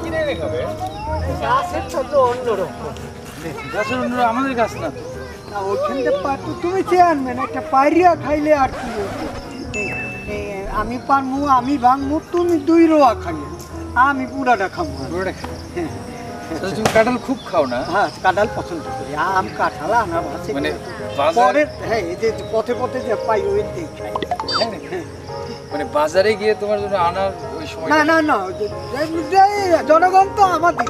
কিনে এনে খাবে? গাছের তো অন্যরকম। গাছের অন্য আমাদের গাছ না তো। না ওইখান থেকে তুমি চেয়ারম্যান একটা পাইরিয়া খাইলে আর কি আমি পারমু আমি ভাঙমু তুমি 2 রোয়া খাইলে আমি পুরাটা খাবো। তুমি কাঁঠাল খুব খাও না? হ্যাঁ কাঁঠাল পছন্দ করি। আম কাঁঠাল আনার আছে মানে পরে হ্যাঁ এই যে পথে পথে যে পাই ওই দিয়ে খাই। মানে বাজারে গিয়ে তোমার জন্য আনার ওই সময় না না না জনগণ তো আমাদের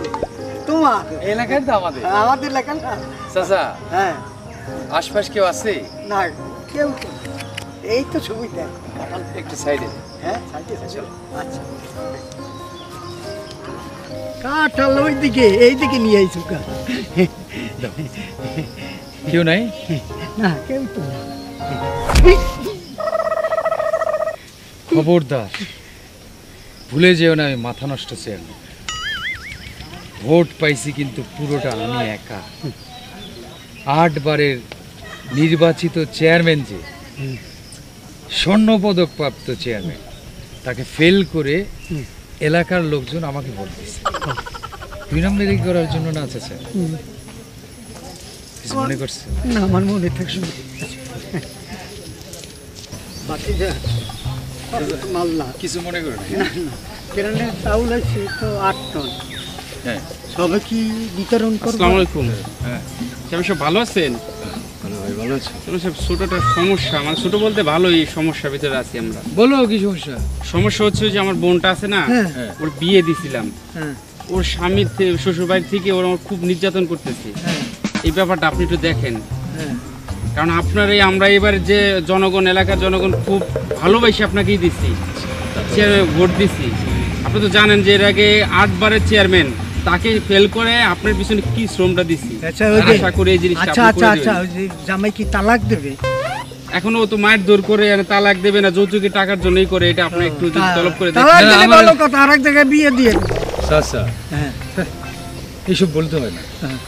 তোমার এলাকায় তো আমাদের এলাকা না। চাচা হ্যাঁ আশপাশ কেউ আছে? না কেউ তো এই তো সুবিধা একটু সাইডে। হ্যাঁ আচ্ছা কাঁঠাল ওইদিকে এইদিকে নিয়ে আইসু কেউ নাই? না কেউ তো না। খবরদার ভুলে যেও না আমি মাথা নষ্ট চেয়ারম্যান। ভোট পাইছি কিন্তু পুরোটা আমি একা। 8 বারের নির্বাচিত চেয়ারম্যান যে স্বর্ণপদক প্রাপ্ত চেয়ারম্যান তাকে ফেল করে এলাকার লোকজন আমাকে ভোট দিচ্ছে 2 নম্বরই করার জন্য না আছে স্যার? কিছু মনে করছে না আমার মনে থাকছে বাকি যা মাল্লা কিছু মনে করে না না কেরানের চাউল আছে তো 8 টন। হ্যাঁ সবে কি বিতরণ করব? আসসালামু আলাইকুম। হ্যাঁ আমি সব ভালো আছেন? ভালো ভাই, ভালো আছো? সব ছোটটা সমস্যা, মানে ছোট বলতে ভালোই সমস্যার ভিতরে আছি আমরা। বলো কি সমস্যা? সমস্যা হচ্ছে যে আমার বোনটা আছে না, হ্যাঁ ওর বিয়ে দিছিলাম। হ্যাঁ ওর স্বামীর শ্বশুর বাড়ি থেকে ওর আমার খুব নির্যাতন করতেছে। হ্যাঁ এই ব্যাপারটা আপনি একটু দেখেন, হ্যাঁ কারণ আপনার এই আমরা এবার যে জনগণ, এলাকার জনগণ খুব ভালোবাসি আপনাকেই দিচ্ছি, চেয়ারম্যান ভোট দিচ্ছি। আপনি তো জানেন যে এর আগে 8 বারের চেয়ারম্যান, তাকে ফেল করে আপনার পিছনে কি শ্রমটা দিচ্ছি। আচ্ছা ওই যে আশা করি এই জিনিসটা আচ্ছা আপনি আচ্ছা করে আচ্ছা দিবেন। ওই যে জামাই কি তালাক দেবে? এখনো ও তো মায়ের দৌড় করে তালাক দেবে না, যৌতুকের টাকার জন্যই করে। এটা আপনি একটু যদি তলব করে তালাক দেখেন। দিলে আমার- ভালো কথা, আরেক জায়গায় বিয়ে দিয়ে দেবে। চাচা হ্যাঁ এইসব বলতে হয় না। হ্যাঁ।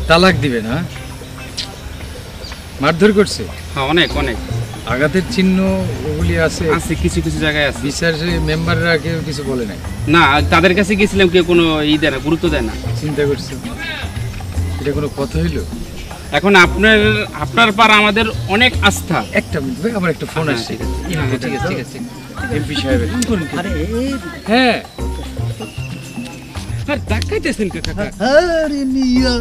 তালাক দিবে না? মারধর করছে? হ্যাঁ অনেক অনেক আঘাতের চিহ্ন ওগুলি আছে? আছে, কিছু কিছু জায়গায় আছে। বিচারের মেম্বাররা কেউ কিছু বলে নাই? না, তাদের কাছে গেছিলাম, কেউ কোনো দেয় না, গুরুত্ব দেয় না। চিন্তা করছো? এটা কোনো কথা হইলো? এখন আপনার পার আমাদের অনেক আস্থা। একটা মিনিট ভাই, আমার একটা ফোন হ্যাঁ, আসছে। ঠিক আছে, হ্যাঁ, ঠিক আছে, ঠিক আছে। এমপি সাহেবের। আরে এই হ্যাঁ আর দেখাইতেছেন কাকা। আরে মিয়া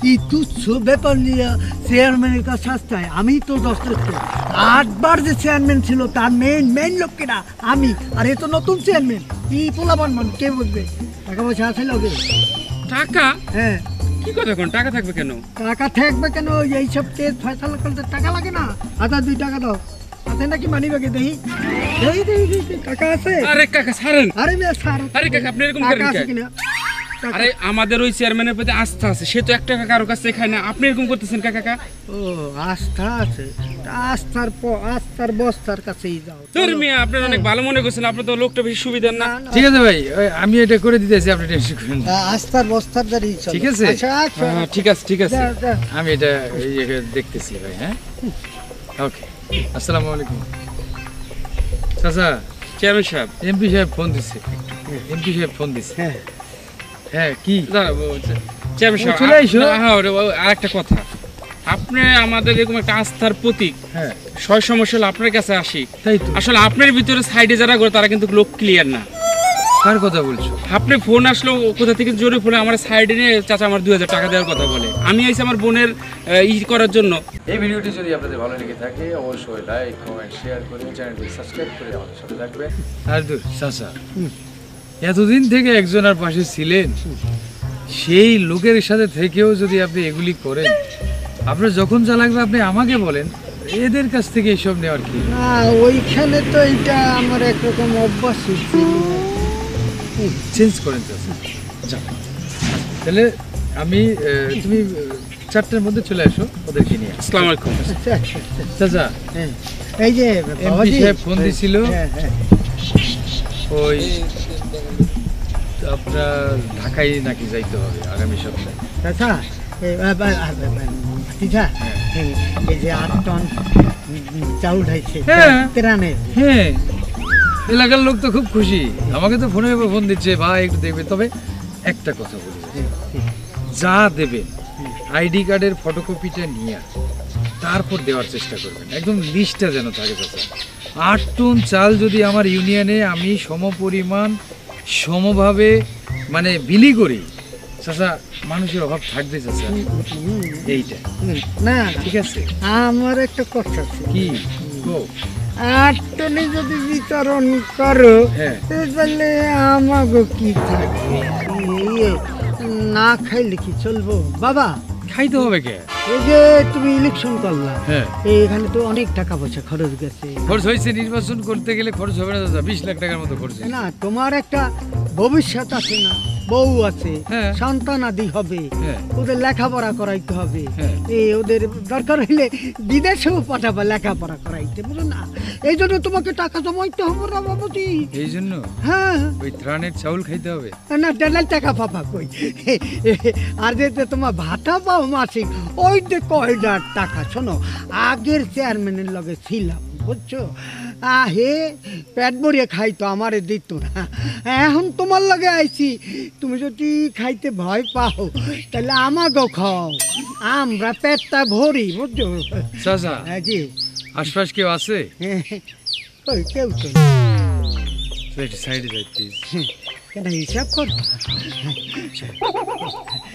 এই তুচ্ছ ব্যাপার নিয়ে চেয়ারম্যানের কাছে আসতে আমি তো 10 লক্ষ 8 বার যে চেয়ারম্যান ছিল তার মেইন লোক কিনা আমি, আর এ তো নতুন চেয়ারম্যান। কি পোলাবান মান কে বুঝবে? টাকা পয়সা আছে লগে? টাকা? হ্যাঁ কি কথা কোন টাকা থাকবে কেন? টাকা থাকবে কেন? এইসব কেস ফয়সালা করতে টাকা লাগে না? আচ্ছা 2 টাকা দাও, আছে নাকি মানি ব্যাগে? দেখি টাকা আছে? আরে কাকা ছাড়েন। আরে মিয়া স্যার আরে কাকা আপনি এরকম টাকা করেন আছে কেন? কিনা? আরে আমাদের ওই চেয়ারম্যানের প্রতি আস্থা আছে, সে তো 1 টাকা কারো কাছে খায় না। আপনি এরকম করতেছেন কাকা। ও আস্থা আছে, আস্থার বস্তার কাছেই যাও। মিয়া আপনার অনেক ভালো মনে করছেন, আপনি তো লোকটা বেশি সুবিধার না। ঠিক আছে ভাই, আমি এটা করে দিতেছি, আপনি টেনশন করেন না। আস্থার বস্তার দ্বারাই চলে। ঠিক আছে? আচ্ছা আচ্ছা হ্যাঁ, ঠিক আছে ঠিক আছে। যা, যা। আমি এটা দেখতেছি ভাই। হ্যাঁ ওকে, আসসালামু আলাইকুম। চাচা চেয়ারম্যান সাহেব, এমপি সাহেব ফোন দিচ্ছে। এমপি সাহেব ফোন দিচ্ছে। হ্যাঁ হ্যাঁ কি? চেয়ারম্যান সাহেব চলে আইসো। হ্যাঁ আরেকটা কথা, আপনি আমাদের এরকম একটা আস্থার প্রতীক। হ্যাঁ সমস্যা হলে আপনার কাছে আসি। তাই তো। আসলে আপনার ভিতরে সাইডে যারা করে তারা কিন্তু লোক ক্লিয়ার না। কার কথা বলছো? আপনি ফোন আসলো কোথা থেকে জোরে ফোনে আমার সাইডে নিয়ে চাচা আমার 2000 টাকা দেওয়ার কথা বলে। আমি আইছি আমার বোনের করার জন্য। এই ভিডিওটি যদি আপনাদের ভালো লেগে থাকে অবশ্যই লাইক কমেন্ট শেয়ার করে চ্যানেলটি সাবস্ক্রাইব করে আমাদের সাথে থাকবেন। আর দূর চাচা, এতদিন থেকে একজনের পাশে ছিলেন, সেই লোকের সাথে থেকেও যদি আপনি এগুলি করেন, আপনার যখন যা লাগবে আপনি আমাকে বলেন, এদের কাছ থেকে এইসব নেওয়ার কি? না ওইখানে তো এটা আমার একরকম অভ্যাস ছিল। চেঞ্জ করেন চাচা। যাও। তাহলে আমি তুমি 4টার মধ্যে চলে আসো ওদেরকে নিয়ে। আসসালামু আলাইকুম। আচ্ছা আচ্ছা আচ্ছা। চাচা হ্যাঁ এই যে এমপি বাবাজি সাহেব ফোন দিছিল, হ্যাঁ হ্যাঁ ওই আপনার ঢাকায় নাকি যাইতে হবে আগামী সপ্তাহে। আচ্ছা ভাতিজা এই যে 8 টন চাউল হয়েছে হ্যাঁ। তেরানের হ্যাঁ এলাকার লোক তো খুব খুশি, আমাকে তো ফোনে ফোন দিচ্ছে ভাই একটু দেখবে। তবে একটা কথা বলি, যা দেবেন আইডি কার্ডের ফটোকপিটা নিয়ে তারপর দেওয়ার চেষ্টা করবেন, একদম লিস্টটা যেন থাকে। চাচা 8 টন চাল যদি আমার ইউনিয়নে আমি সমপরিমাণ সমভাবে মানে বিলি করি, চাচা মানুষের অভাব থাকবে চাচা, এইটা না ঠিক আছে? আমার একটা কথা আছে, কি গো? 8 টনে যদি বিতরণ করো হ্যাঁ। তাহলে আমাকে কি থাকবে? না খাইলে কি চলবো বাবা? খাইতে হবে কে? এই যে তুমি ইলেকশন করলা, হ্যাঁ। এখানে তো অনেক টাকা পয়সা খরচ গেছে। খরচ হয়েছে, নির্বাচন করতে গেলে খরচ হবে না দাদা, 20 লাখ টাকার মতো খরচ হয়েছে। না তোমার একটা ভবিষ্যৎ আছে না, বউ আছে, হ্যাঁ। সন্তান আদি হবে, হ্যাঁ। ওদের লেখাপড়া করাইতে হবে, হ্যাঁ। ওদের দরকার হইলে বিদেশেও পাঠাবে লেখাপড়া করাইতে, বুঝো না? এই জন্য তোমাকে টাকা জমাইতে হবে না বাবুজি। এই জন্য হ্যাঁ ওই ত্রাণের চাউল খাইতে হবে। না ডেলার টাকা পাবা কই? আর যে তোমার ভাতা পাও মাসিক, ওই যে কয়টার টাকা। শোনো, আগের চেয়ারম্যানের লগে ছিলাম বুঝছো, হে পেট ভরিয়ে খাইতো, আমারে দিত না। এখন তোমার লগে আইছি, তুমি যদি খাইতে ভয় পাও তাহলে আমাকেও খাও, আমরা পেটটা ভরি বুঝছো। চাচা হ্যাঁ জি, আশপাশ কেউ আছে? ওই কেউ তো একটু সাইডে যাই প্লিজ। কেন হিসাব কর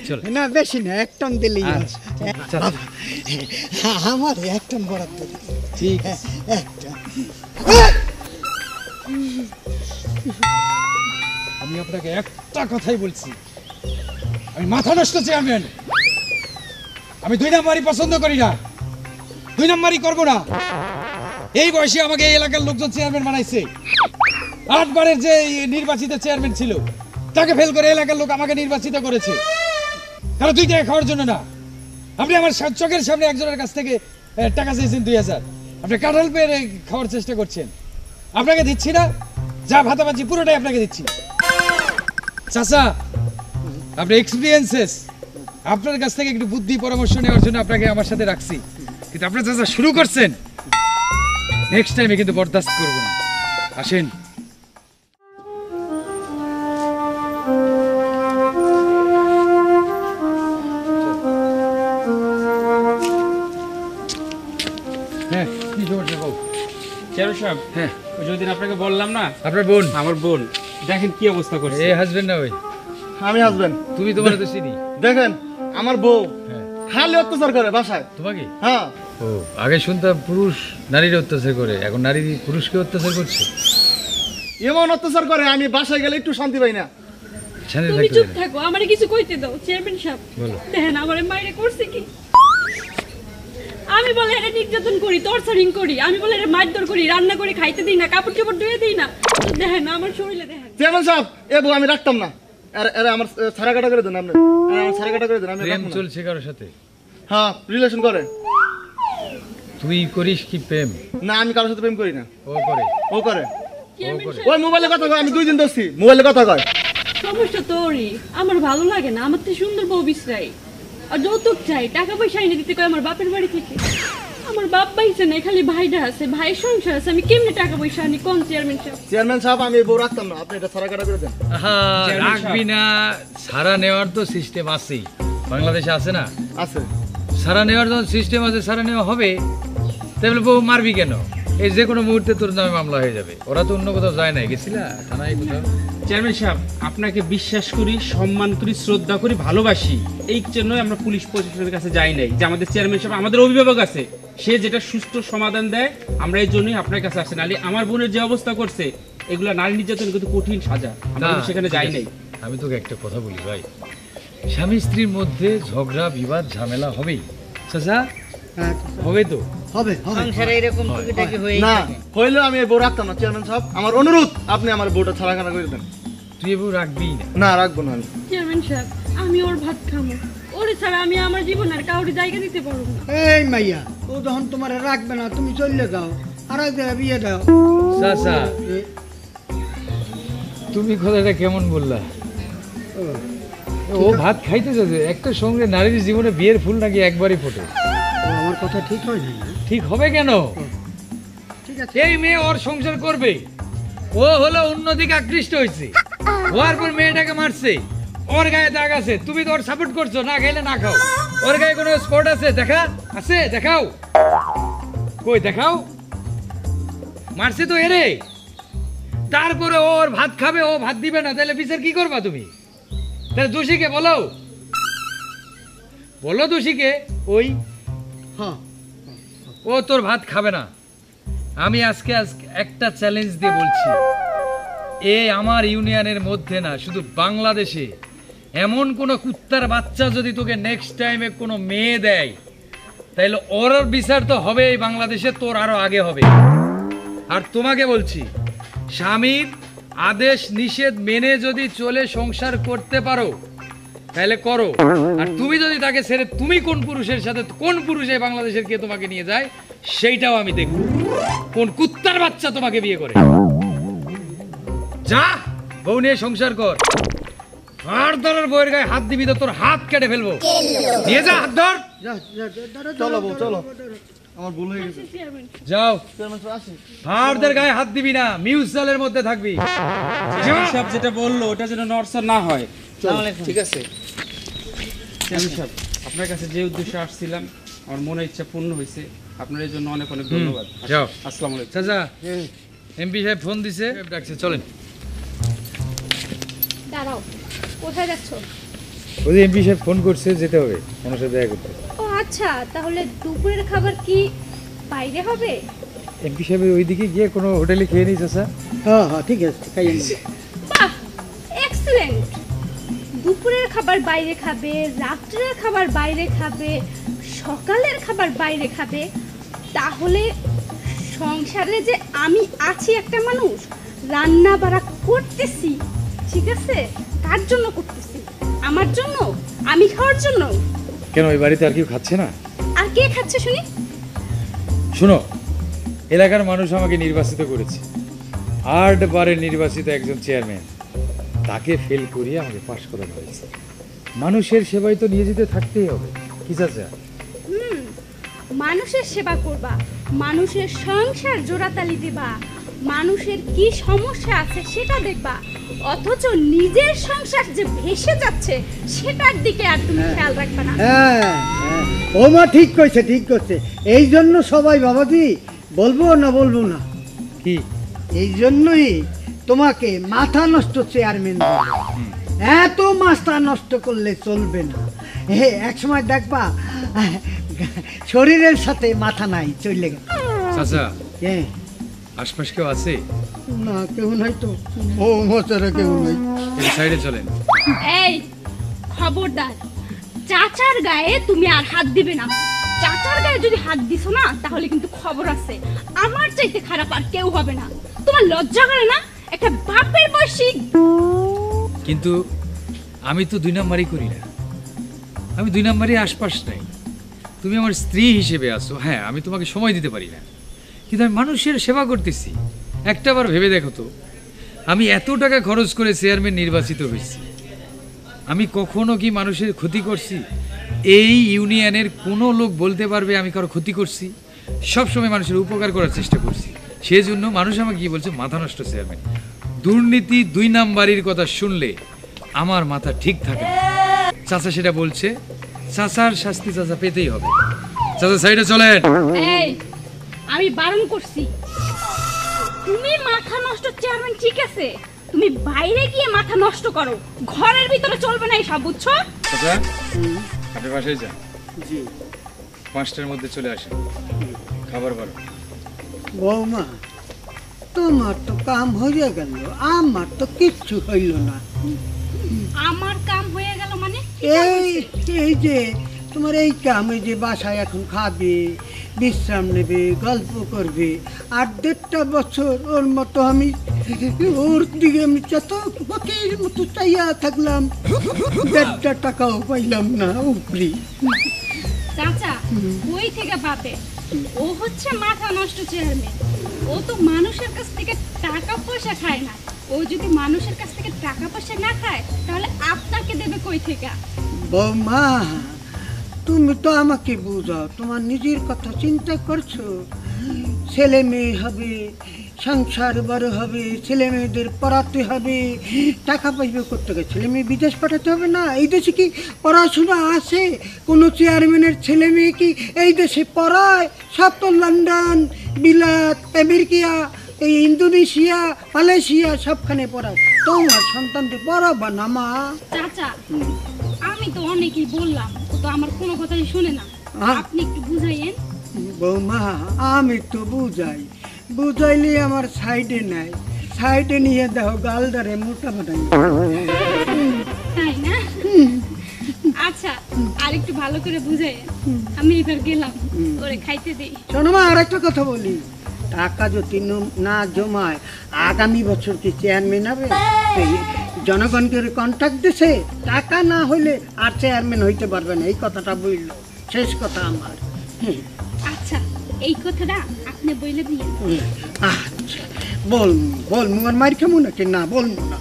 চলো। না, বেশি না, 1 টন দিলেই হবে। আচ্ছা, বাবা, আমার 1 টন বরাদ্দ দিন। ঠিক আছে। 1 টন। আমি আপনাকে একটা কথাই বলছি, আমি মাথা নষ্ট চেয়ারম্যান, আমি 2 নাম্বারই পছন্দ করি না, 2 নাম্বারই করবো না। এই বয়সে আমাকে এই এলাকার লোকজন চেয়ারম্যান বানাইছে। 8 বারের যে নির্বাচিত চেয়ারম্যান ছিল তাকে ফেল করে এলাকার লোক আমাকে নির্বাচিত করেছে, কারণ 2 টাকা খাওয়ার জন্য না। আপনি আমার চোখের সামনে একজনের কাছ থেকে টাকা চেয়েছেন 2000, আপনি কাঁঠাল পেয়ে খাওয়ার চেষ্টা করছেন। আপনাকে দিচ্ছি না, যা ভাতা পাচ্ছি পুরোটাই আপনাকে দিচ্ছি। চাচা আপনি এক্সপিরিয়েন্সেস, আপনার কাছ থেকে একটু বুদ্ধি পরামর্শ নেওয়ার জন্য আপনাকে আমার সাথে রাখছি, কিন্তু আপনার চাচা শুরু করছেন, নেক্সট টাইমে কিন্তু বরদাস্ত করব না। আসেন। হ্যাঁ কি সমস্যা বল? চেয়ারম্যান সাহেব, হ্যাঁ ওই যে ওই দিন আপনাকে বললাম না, আপনার বোন? আমার বোন, দেখেন কি অবস্থা করছে। এই হাজবেন্ড না ওই? আমি হাজবেন্ড। তুমি তোমার তো চিনি। দেখেন আমার বউ হ্যাঁ। খালি অত্যাচার করে বাসায়। তোমাকে? হ্যাঁ, ও, আগে শুনতাম পুরুষ নারীর অত্যাচার করে, এখন নারী পুরুষকে অত্যাচার করছে। এমন অত্যাচার করে আমি বাসায় গেলে একটু শান্তি পাই না। শান্তি তুমি থাকতে চুপ পারে না। থাকো, আমারে কিছু কইতে দাও। চেয়ারম্যান সাহেব, বলো। দেখেন আমারে মাইরে করছে কি। আমি বলে এটা নির্যাতন করি, টর্চারিং করি, আমি বলে এটা মারধর করি, রান্না করে খাইতে দিই না, কাপড় চোপড় ধুয়ে দিই না। দেখেন আমার শরীরে দেখেন। চেয়ারম্যান সাহেব, এ বউ আমি রাখতাম না। আরে আমার ছাড়া কাটা করে দেন আপনি, আমার ছাড়া কাটা করে দেন। আমি প্রেম রাখবো না। চলছে কারোর সাথে? হ্যাঁ, রিলেশন করে। তুই করিস কি প্রেম? না, আমি কারোর সাথে প্রেম করি না। ও করে? ও করে। চেয়ারম্যান করে। সাহেব, ওই মোবাইলে কথা কয়, আমি 2 দিন ধরছি মোবাইলে কথা কয়। সমস্যা তোরই, আমার ভালো লাগে না। আমার তো সুন্দর বউ বিশ্রাই, আর যৌতুক চাই, টাকা পয়সা এনে দিতে কয় আমার বাপের বাড়ি থেকে। আমার বাপ পাইছে না, খালি ভাইটা আছে, ভাইয়ের সংসার আছে, আমি কেমনে টাকা পয়সা আনি কোন? চেয়ারম্যান সাহেব, চেয়ারম্যান সাহেব, আমি এই বউ রাখতাম না। আপনি এটা ছাড়া কাটা করে দেন। রাখবি না? সারা নেওয়ার তো সিস্টেম আছেই, বাংলাদেশে আছে না? আছে। সারা নেওয়ার যখন সিস্টেম আছে, সারা নেওয়া হবে। তাহলে বউ মারবি কেন? এই যে কোনো মুহূর্তে তোর নামে মামলা হয়ে যাবে। ওরা তো অন্য কোথাও যায় না, গেছিলা থানায় কোথাও? চেয়ারম্যান সাহেব, আপনাকে বিশ্বাস করি, সম্মান করি, শ্রদ্ধা করি, ভালোবাসি, এই জন্যই আমরা পুলিশ প্রশাসনের কাছে যাই নাই। যে আমাদের চেয়ারম্যান সাহেব, আমাদের অভিভাবক আছে, সে যেটা সুষ্ঠু সমাধান দেয়, আমরা এই জন্যই আপনার কাছে আসি। নাহলে আমার বোনের যে অবস্থা করছে, এগুলা নারী নির্যাতন কিন্তু কঠিন সাজা, আমরা কিন্তু সেখানে যাই নাই। আমি তোকে একটা কথা বলি ভাই, স্বামী স্ত্রীর মধ্যে ঝগড়া বিবাদ ঝামেলা হবেই, চাচা হ্যাঁ, হবে তো। হবে হবে। না, হইলেও আমি এই বউ রাখতাম না। চেয়ারম্যান সাহেব, আমার অনুরোধ, আপনি আমার বউটা ছাড়া কাটা করে দেন। তুই এবার রাখবি না? না, রাখবো না আমি। চেয়ারম্যান সাহেব, আমি ওর ভাত খামো, ওরে ছাড়া আমি আমার জীবন আর কাউরে জায়গা দিতে পারবো না। এই মাইয়া, ও যখন তোমার রাখবে না, তুমি চলে যাও, আর এক জায়গায় বিয়ে দাও। চাচা এ- তুমি কথাটা কেমন বললা? ও, ও ভাত খাইতে যাচ্ছে, একটা সঙ্গে নারীর জীবনে বিয়ের ফুল নাকি একবারই ফোটে। ও, আমার কথা ঠিক হয় না। ঠিক হবে কেন? ঠিক আছে। এই মেয়ে ওর সংসার করবে, ও হলো অন্যদিকে আকৃষ্ট হয়েছে, হওয়ার পর মেয়েটাকে মারছে, ওর গায়ে দাগ আছে, তুমি তো ওর সাপোর্ট করছো, না খাইলে না খাও। ওর গায়ে কোনো স্পট আছে? দেখা আছে, দেখাও, কই দেখাও। মারছে তো এরে, তারপরে ওর ভাত খাবে, ও ভাত দিবে না, তাহলে বিচার কি করবা তুমি? তাহলে দোষীকে বলো, বলো দোষীকে। ওই হ্যাঁ ও তোর ভাত খাবে না। আমি আজকে একটা চ্যালেঞ্জ দিয়ে বলছি, এ আমার ইউনিয়নের মধ্যে না, শুধু বাংলাদেশে এমন কোন কুত্তার বাচ্চা যদি তোকে নেক্সট টাইমে কোনো মেয়ে দেয়, তাহলে ওর বিচার তো হবে এই বাংলাদেশে, তোর আরো আগে হবে। আর তোমাকে বলছি, স্বামীর আদেশ নিষেধ মেনে যদি চলে সংসার করতে পারো তাহলে করো, আর তুমি যদি তাকে ছেড়ে তুমি কোন পুরুষের সাথে, কোন পুরুষে বাংলাদেশের কে তোমাকে নিয়ে যায় সেইটাও আমি দেখব, কোন কুত্তার বাচ্চা তোমাকে বিয়ে করে। যা বউ নিয়ে সংসার কর, আর দলের বউয়ের গায়ে হাত দিবি তো তোর হাত কেটে ফেলবো। নিয়ে যা, হাত ধর। চলো বউ চলো, আমার ভুল হয়ে গেছে। যাও, চেয়ারম্যান সাহেব আসি। ভাড়দের গায়ে হাত দিবি না, মিউচুয়ালের মধ্যে থাকবি। সব যেটা বললো ওটা যেন নড়চড় না হয়, ঠিক আছে? চেয়ারম্যান সাহেব, আপনার কাছে যে উদ্দেশ্যে আসছিলাম আমার মনের ইচ্ছা পূর্ণ হয়েছে, আপনার এই জন্য অনেক অনেক ধন্যবাদ। যাও। আসসালামু আলাইকুম। চাচা, এমপি সাহেব ফোন দিছে, ডাকছে, চলেন। দাঁড়াও, কোথায় যাচ্ছো? ওই এমপি সাহেব ফোন করছে, যেতে হবে ওনার সাথে দেখা করতে। ও আচ্ছা, তাহলে দুপুরের খাবার কি বাইরে হবে? এমপি সাহেব ওইদিকে গিয়ে কোনো হোটেলে খেয়ে নিস চাচা। হ্যাঁ হ্যাঁ ঠিক আছে, খাইয়ে নিন। বাহ, এক্সেলেন্ট। দুপুরের খাবার বাইরে খাবে, রাত্রের খাবার বাইরে খাবে, সকালের খাবার বাইরে খাবে, তাহলে সংসারে যে আমি আছি একটা মানুষ, রান্না বাড়া করতেছি, ঠিক আছে? কার জন্য করতেছি? আমার জন্য, আমি খাওয়ার জন্য। কেন ওই বাড়িতে আর কেউ খাচ্ছে না? আর কে খাচ্ছে শুনি? শোনো, এলাকার মানুষ আমাকে নির্বাচিত করেছে, 8 বারের নির্বাচিত একজন চেয়ারম্যান, তাকে ফেল করিয়ে আমাকে পাশ করানো হয়েছে। মানুষের সেবায় তো নিয়ে যেতে থাকতেই হবে, কি চাচা? মানুষের সেবা করবা, মানুষের সংসার জোড়াতালি দিবা, মানুষের কি সমস্যা আছে সেটা দেখবা, অথচ নিজের সংসার যে ভেসে যাচ্ছে সেটার দিকে আর তুমি খেয়াল রাখবা না। হ্যাঁ হ্যাঁ, ও মা ঠিক কইছে, ঠিক করছে। এই জন্য সবাই বাবাজি বলবো না, বলবো না, কি এই জন্যই তোমাকে মাথা নষ্ট চেয়ারম্যান বলে। এত মাথা নষ্ট করলে চলবে না। এক সময় দেখবা শরীরের সাথে মাথা নাই, চলে গেল। চাচা, হ্যাঁ, আশপাশ কেউ আছে? না কেউ নাই তো, ও মশারা কেউ নাই। এই সাইডে চলেন। এই খবরদার, চাচার গায়ে তুমি আর হাত দিবে না। চাচার গায়ে যদি হাত দিছো না, তাহলে কিন্তু খবর আছে, আমার চাইতে খারাপ আর কেউ হবে না। তোমার লজ্জা করে না একটা বাপের বয়সী? কিন্তু আমি তো 2 নাম্বারই করি না, আমি 2 নাম্বারই আশপাশ নাই। তুমি আমার স্ত্রী হিসেবে আসো, হ্যাঁ আমি তোমাকে সময় দিতে পারি না, কিন্তু আমি মানুষের সেবা করতেছি। একটাবার ভেবে দেখো তো, আমি এত টাকা খরচ করে চেয়ারম্যান নির্বাচিত হয়েছি, আমি কখনো কি মানুষের ক্ষতি করছি? এই ইউনিয়নের কোনো লোক বলতে পারবে আমি কারো ক্ষতি করছি? সবসময় মানুষের উপকার করার চেষ্টা করছি। সেজন্য মানুষ আমাকে কি বলছে, মাথা নষ্ট চেয়ারম্যান। দুর্নীতি 2 নাম্বারির কথা শুনলে আমার মাথা ঠিক থাকে না। চাচা সেটা বলছে, চাচার শাস্তি চাচা পেতেই হবে। চাচা সাইডে চলেন। এই আমি বারণ করছি, তুমি মাথা নষ্ট চেয়ারম্যান ঠিক আছে, তুমি বাইরে গিয়ে মাথা নষ্ট করো, ঘরের ভিতরে চলবে না এসব, বুঝছো? চাচা আপনি বাসায় যান, জি 5টার মধ্যে চলে আসেন, খাবার বারো। বৌমা, তোমার তো কাম হয়ে গেল, আমার তো কিচ্ছু হইল না। আমার কাম হয়ে গেল মানে? এই এই যে তোমার এই কাম, এই যে বাসায় এখন খাবে, বিশ্রাম নেবে, গল্প করবে, 8-1.5 বছর ওর মতো আমি ওর দিকে আমি পাখির মতো চাইয়া থাকলাম, 1.5 টাকাও পাইলাম না উপরি। চাচা ওই থেকে পাবে, ও হচ্ছে মাথা নষ্ট চেয়ারম্যান, ও তো মানুষের কাছ থেকে টাকা পয়সা খায় না। ও যদি মানুষের কাছ থেকে টাকা পয়সা না খায়, তাহলে আপনাকে দেবে কই থেকে? বৌমা, তুমি তো আমাকে বুঝাও, তোমার নিজের কথা চিন্তা করছো। ছেলে মেয়ে হবে, সংসার বড় হবে, ছেলে মেয়েদের পড়াতে হবে, টাকা পয়সা করতে গেলে ছেলে মেয়ে বিদেশ পাঠাতে হবে না? এই দেশে কি পড়াশোনা আছে? কোনো চেয়ারম্যানের ছেলে মেয়ে কি এই দেশে পড়ায়? সব তো লন্ডন, বিলাত, আমেরিকা, এই ইন্দোনেশিয়া, মালয়েশিয়া সবখানে পড়ায়। তোমার সন্তানকে পড়াবা না মা? চাচা, আমি তো অনেকই বললাম, ও তো আমার কোনো কথাই শুনে না। আপনি একটু বুঝাইয়েন। বৌমা, আমি তো বুঝাইলে আমার সাইডে নাই, সাইডে নিয়ে দেখো গালদারে মোটা মোটা। তাই না? আচ্ছা, আর একটু ভালো করে বুঝাইয়েন। আমি এবার গেলাম, ওরে খাইতে দেই। শোনো মা, আর একটা কথা বলি, টাকা যদি না জমায় আগামী বছর কি চেয়ারম্যান হবে? এই জনগণকে কন্ট্যাক্ট দিছে, টাকা না হইলে আর চেয়ারম্যান হইতে পারবে না, এই কথাটা বললো। শেষ কথা আমার। আচ্ছা, এই কথাটা আপনি বইলে দিয়ে। আচ্ছা, বল আর মার খামো নাকি? না, বলবো না।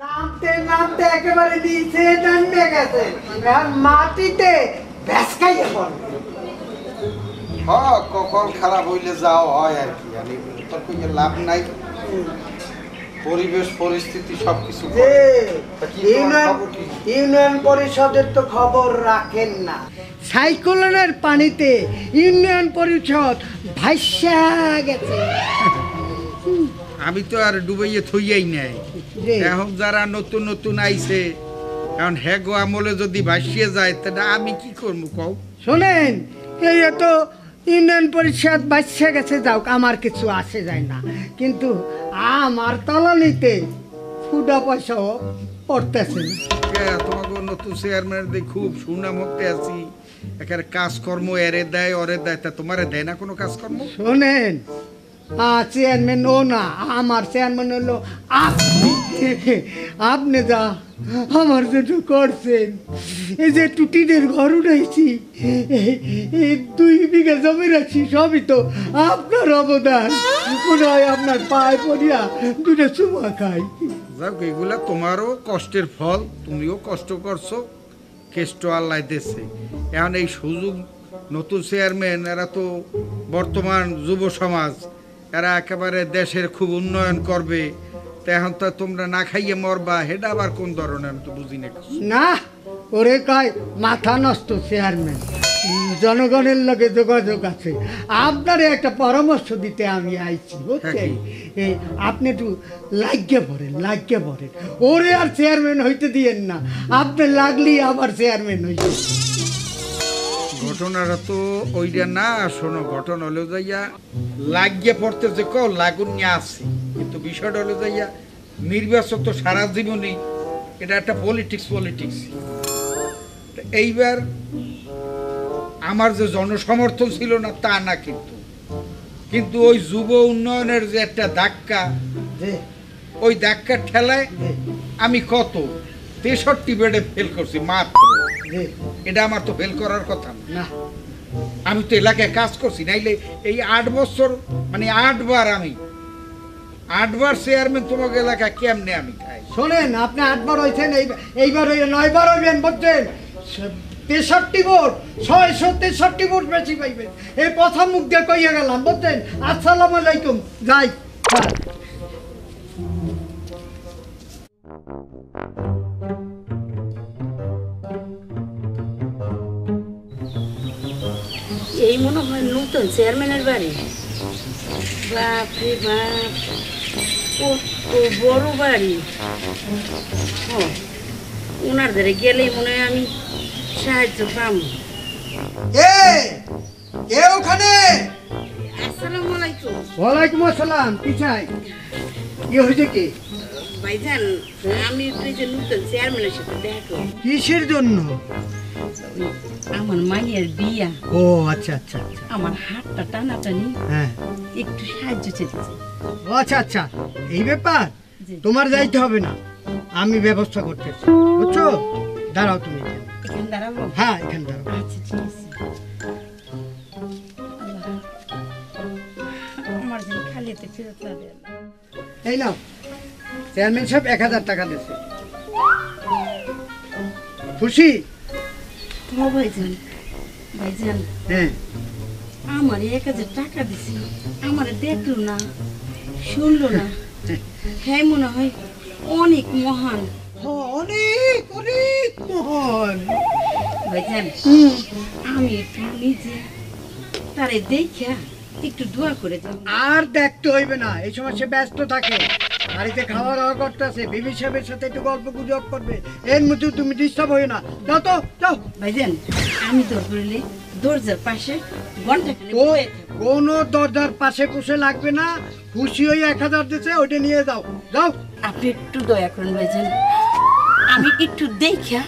নামতে নামতে একেবারে নিচে নামবে গেছে, মাটিতে ভেসকাইয়ে পড়বে। কখন খারাপ হইলে যাও হয় আর কি, আমি তোর কোনো লাভ নাই। পরিবেশ পরিস্থিতি সবকিছু। ইউনিয়ন পরিষদের তো খবর রাখেন না, সাইক্লোনের পানিতে ইউনিয়ন পরিষদ ভাইসা গেছে। আমি তো আর ডুবাইয়ে থইয়াই নাই। এখন যারা নতুন নতুন আইছে, এখন হেগো আমলে যদি ভাসিয়ে যায় তাহলে আমি কি করবো কও? শোনেন, এই তো ইউনিয়ন পরিষদ ভাইসা গেছে, যাও, আমার কিছু আসে যায় না, কিন্তু আমার তলানিতে ফুটা পয়সাও পড়তেছে না। তোমাকে নতুন চেয়ারম্যান খুব সুনাম হতে আছি, একের কাজকর্ম এরে দেয় ওরে দেয়, তা তোমারে দেয় না কোনো কাজকর্ম? শোনেন, চেয়ারম্যান ও না, আমার চেয়ারম্যান হলো আপনি। আপনি যা আমার জন্য করছেন, এই যে টুটিদের ঘর উঠাইছি, এই 2 বিঘা জমি রাখছি, সবই তো আপনার অবদান। মনে হয় আপনার পায়ে পড়িয়া 2টা চুমা খাই। যাক, এগুলা তোমারও কষ্টের ফল, তুমিও কষ্ট করছো, কেষ্ট আল্লাহ দেশে। এখন এই সুযোগ, নতুন চেয়ারম্যান এরা তো বর্তমান যুব সমাজ, এরা একেবারে দেশের খুব উন্নয়ন করবে, তা এখন তো তোমরা না খাইয়ে মরবা, হেডা আবার কোন ধরনের আমি তো বুঝি না। না, ওরে কয় মাথা নষ্ট চেয়ারম্যান, জনগণের লগে যোগাযোগ আছে। আপনারে একটা পরামর্শ দিতে আমি আইছি, বুঝছেন? আপনি একটু লাগিয়ে পড়েন, ওরে আর চেয়ারম্যান হইতে দিয়েন না, আপনি লাগলেই আবার চেয়ারম্যান হইতে। ঘটনাটা তো ওইটা না, শোনো, ঘটনা হলো যাইয়া লাগিয়ে পড়তে যে কও লাগুন নিয়ে আসছি, কিন্তু বিষয়টা হলো যাইয়া নির্বাচন তো সারা জীবনই এটা একটা পলিটিক্স। এইবার আমার যে জনসমর্থন ছিল না তা না, কিন্তু ওই যুব উন্নয়নের যে একটা ধাক্কা, ওই ধাক্কার ঠেলায় আমি কত 63 বেডে ফেল করছি মাত্র। এটা আমার তো ফেল করার কথা না, আমি তো এলাকায় কাজ করছি, নাইলে এই 8 বছর মানে 8 বার চেয়ারম্যান তোমাকে এলাকায় কেমনে আমি খাই? শোনেন, আপনি 8 বার হয়েছেন, এইবার 9 বার হইবেন, বুঝছেন? 63 ভোট, 663 ভোট বেশি পাইবেন। এই প্রথম মুখ দিয়ে কইয়া গেলাম, বুঝছেন? আসসালামু আলাইকুম, যাই। এই মনে হয় নতুন চেয়ারম্যানের বাড়ি। বাপরে বাপ, কত বড় বাড়ি! ওনার ধারে গেলেই মনে হয় আমি সাহায্য পাবো। ওখানে আসসালামু আলাইকুম। ওয়ালাইকুম আসসালাম। কি চাই? কি হয়েছে? কি ভাইজান, আমি তুই যে নতুন চেয়ারম্যানের সাথে দেখা করব। কিসের জন্য? আমার মাইয়ের বিয়া। ও আচ্ছা আচ্ছা, আমার হাতটা টানাটানি, হ্যাঁ, একটু সাহায্য চেয়েছি। ও আচ্ছা আচ্ছা, এই ব্যাপার। তোমার যাইতে হবে না, আমি ব্যবস্থা করতেছি, বুঝছো? দাঁড়াও, তুমি এখানে দাঁড়াবো? হ্যাঁ, এখানে দাঁড়াও। আচ্ছা, ঠিক আছে। আমার যেন খালি হাতে ফেরত না দেয়। এই নাও, চেয়ারম্যান সাহেব 1000 টাকা দিয়েছে। খুশি? ভাইজান, হ্যাঁ, আমার 1000 টাকা দিছি, আমার দেখলো না, শুনলো না। হ্যাঁ মনে হয় অনেক মহান। অনেক অনেক মহান। ভাইজান আমি একটু নিজে তারে দেখা একটু দোয়া করে যাব। আর দেখতে হইবে না, এই সময় সে ব্যস্ত থাকে, বাড়িতে খাওয়া দাওয়া করতেছে, বিবি সাহেবের সাথে একটু গল্প গুজব করবে, এর মধ্যে তুমি ডিস্টার্ব হয়ে না। যাও তো যাও। ভাইজান আমি দরকারে দরজার পাশে ঘন্টাখানে ও কোনো দরজার পাশে পুষে লাগবে না, খুশি হয়ে 1000 দিছে, ওইটা নিয়ে যাও। যাও। আপনি একটু দয়া করেন ভাইজান, আমি একটু দেখা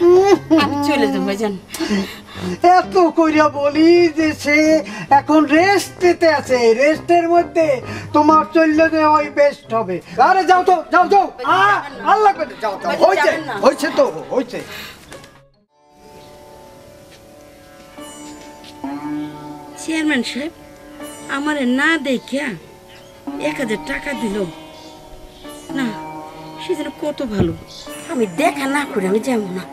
আমি চলে যাবো ভাইজান। এত কইরা বলি যে সে এখন রেস্ট নিতে আছে, রেস্টের মধ্যে তোমার চললে যে ওই বেস্ট হবে। আরে যাও তো, যাও যাও। আল্লাহ করে যাও যাও। হইছে হইছে তো হইছে। চেয়ারম্যান সাহেব আমারে না দেখিয়া 1000 টাকা দিল না, সে যেন কত ভালো। আমি দেখা না করে আমি যাবো না।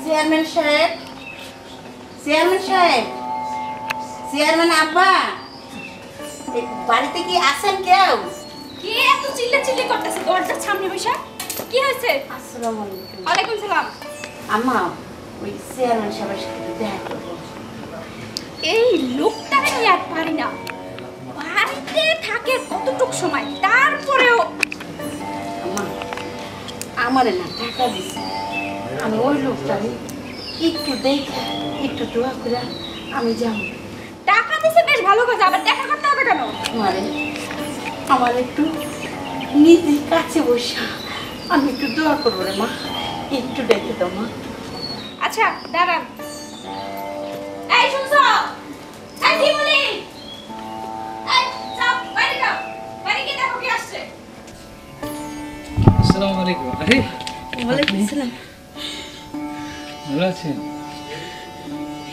চেয়ারম্যান সাহেব, চেয়ারম্যান সাহেব, চেয়ারম্যান আব্বা, বাড়িতে কি আছেন কেউ? কে এত চিল্লাচিল্লি করতেছে দরজার সামনে বসে? কি হয়েছে? আসসালামু আলাইকুম। ওয়ালাইকুম সালাম। আম্মা ওই চেয়ারম্যান সাহেবের সাথে দেখা করবো। এই লোকটাকে নিয়ে আর পারি না, বাড়িতে থাকে কতটুক সময়, তারপরেও আম্মা আমারে না টাকা দিছে, আমি ওই লোকটাকে একটু দেখে একটু দোয়া করে আমি যাবো। টাকা দিছে বেশ ভালো কথা, আবার দেখা করতে হবে কেন? আমার একটু নিজে কাছে বসা আমি একটু দোয়া করবো রে মা, একটু ডেকে দাও মা। আচ্ছা দাঁড়ান। এই শুনছো? এই শিমুলি, এই যাও বাইরে যাও, বাইরে গিয়ে দেখো কি আসছে। আসসালামু আলাইকুম। আরে ওয়ালাইকুম আসসালাম। ভালো আছেন?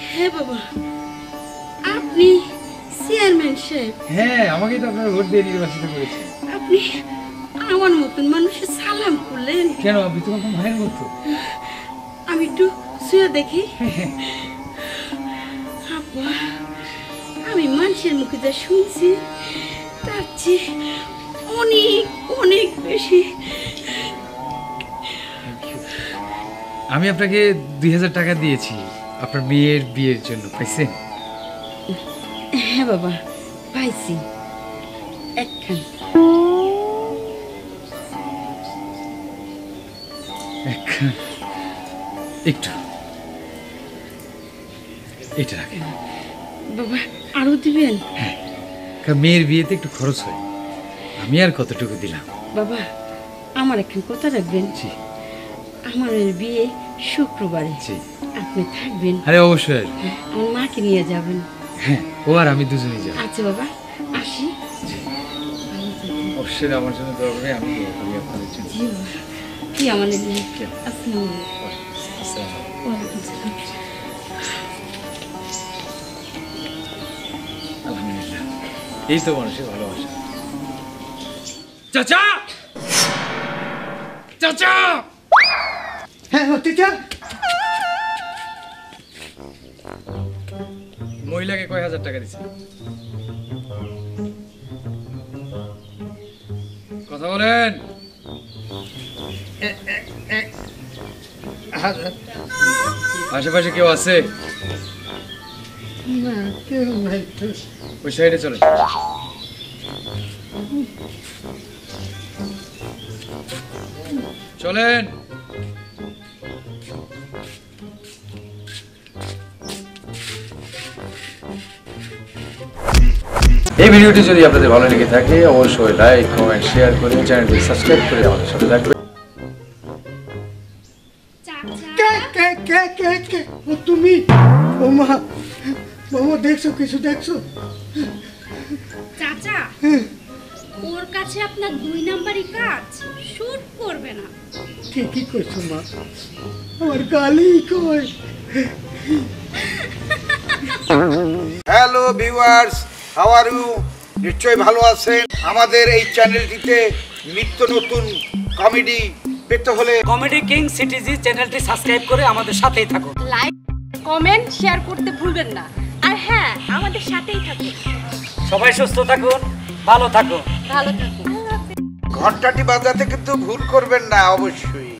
হ্যাঁ বাবা, আপনি চেয়ারম্যান সাহেব? হ্যাঁ, আমাকেই তো আপনার ভোট দিয়ে নির্বাচিত করেছে। আপনি আমার মতন মানুষের সালাম করলেন কেন, আপনি তো আমার মায়ের মতো। আমি একটু শুয়ে দেখি। আব্বা, আমি মানুষের মুখে যা শুনছি তার চেয়ে অনেক অনেক বেশি। আমি আপনাকে 2000 টাকা দিয়েছি আপনার মেয়ের বিয়ের জন্য, পাইছেন? হ্যাঁ বাবা পাইছি, একখান। একটু এটা রাখেন বাবা, আরো দিবেন? হ্যাঁ, কারণ মেয়ের বিয়েতে একটু খরচ হয়, আমি আর কতটুকু দিলাম। বাবা আমার একখান কথা রাখবেন। জি। আমার বিয়ে শুক্রবারে, জি। আপনি থাকবেন? আরে অবশ্যই। আমার মাকে নিয়ে যাবেন? হ্যাঁ, ও আর আমি দুজনেই যাব। আচ্ছা বাবা, আসি। অবশ্যই আমার জন্য দোয়া করবে, আমি দোয়া করি আপনাদের জন্য। জি বাবা, কি আমার আসসালামু আলাইকুম। ওয়ালাইকুম আসসালাম। আলহামদুলিল্লাহ, এই তো মানুষের ভালোবাসা। চাচা, চাচা। হ্যাঁ টিচার। মহিলাকে কয় হাজার টাকা দিচ্ছে? কথা বলেন। আশেপাশে কেউ আছে? না কেউ নাই তো। ওই সাইডে চলে। চলেন। এই ভিডিওটি যদি আপনাদের ভালো লেগে থাকে অবশ্যই লাইক, কমেন্ট, শেয়ার করে চ্যানেলটি সাবস্ক্রাইব করে আমাদের সাথে থাকবেন। কে কে কে কে কে? ও তুমি? বৌমা, বৌমা দেখছো কিছু দেখছো? চাচা, ওর কাছে আপনার 2 নাম্বারই কাজ শুট করবে না। ঠিকই কইছো মা, আমার গালি কই। Hello viewers, how are you? নিশ্চয়ই ভালো আছেন। আমাদের এই চ্যানেলটিতে নিত্য নতুন কমেডি, পেতে হলে কমেডি কিং সিটিজি চ্যানেলটি সাবস্ক্রাইব করে আমাদের সাথেই থাকুন। লাইক কমেন্ট শেয়ার করতে ভুলবেন না। আর হ্যাঁ, আমাদের সাথেই থাকুন। সবাই সুস্থ থাকুন, ভালো থাকুন। ভালো থাকুন। ঘন্টাটি বাজাতে কিন্তু ভুল করবেন না অবশ্যই।